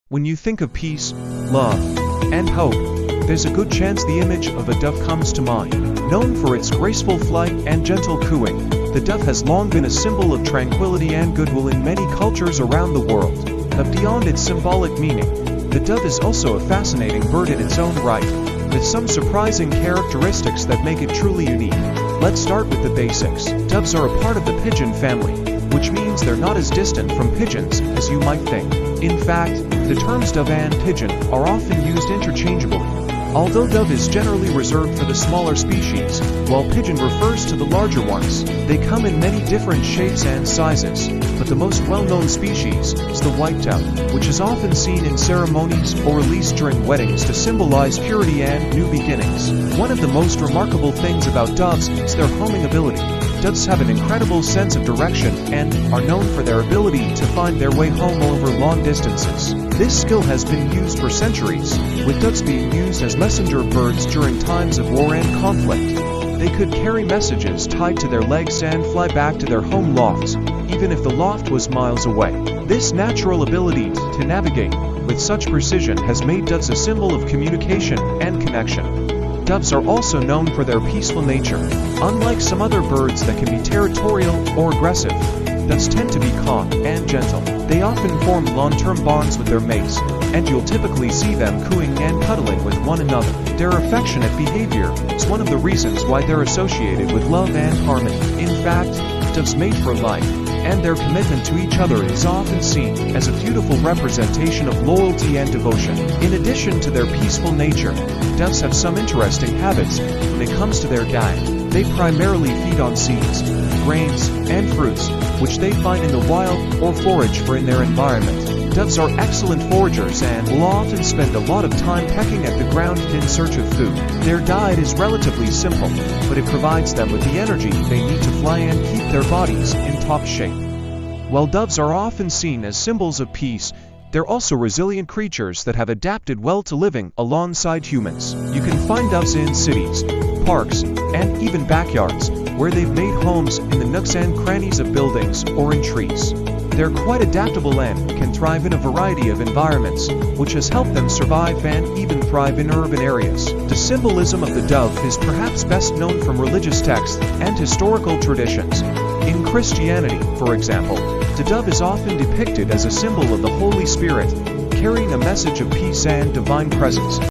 When you think of peace, love, and hope, there's a good chance the image of a dove comes to mind. Known for its graceful flight and gentle cooing, the dove has long been a symbol of tranquility and goodwill in many cultures around the world. But beyond its symbolic meaning, the dove is also a fascinating bird in its own right, with some surprising characteristics that make it truly unique. Let's start with the basics. Doves are a part of the pigeon family, which means they're not as distant from pigeons as you might think. In fact, the terms dove and pigeon are often used interchangeably. Although dove is generally reserved for the smaller species, while pigeon refers to the larger ones. They come in many different shapes and sizes, but the most well-known species is the white dove, which is often seen in ceremonies or released during weddings to symbolize purity and new beginnings. One of the most remarkable things about doves is their homing ability. Doves have an incredible sense of direction and are known for their ability to find their way home over long distances. This skill has been used for centuries, with doves being used as messenger birds during times of war and conflict. They could carry messages tied to their legs and fly back to their home lofts, even if the loft was miles away. This natural ability to navigate with such precision has made doves a symbol of communication and connection. Doves are also known for their peaceful nature. Unlike some other birds that can be territorial or aggressive, doves tend to be calm and gentle. They often form long-term bonds with their mates, and you'll typically see them cooing and cuddling with one another. Their affectionate behavior is one of the reasons why they're associated with love and harmony. In fact, doves mate for life, and their commitment to each other is often seen as a beautiful representation of loyalty and devotion. In addition to their peaceful nature, doves have some interesting habits when it comes to their diet. They primarily feed on seeds, grains, and fruits, which they find in the wild or forage for in their environment. Doves are excellent foragers and will often spend a lot of time pecking at the ground in search of food. Their diet is relatively simple, but it provides them with the energy they need to fly and keep their bodies in top shape. While doves are often seen as symbols of peace, they're also resilient creatures that have adapted well to living alongside humans. You can find doves in cities, parks, and even backyards, where they've made homes in the nooks and crannies of buildings or in trees. They're quite adaptable and can thrive in a variety of environments, which has helped them survive and even thrive in urban areas. The symbolism of the dove is perhaps best known from religious texts and historical traditions. In Christianity, for example, the dove is often depicted as a symbol of the Holy Spirit, carrying a message of peace and divine presence.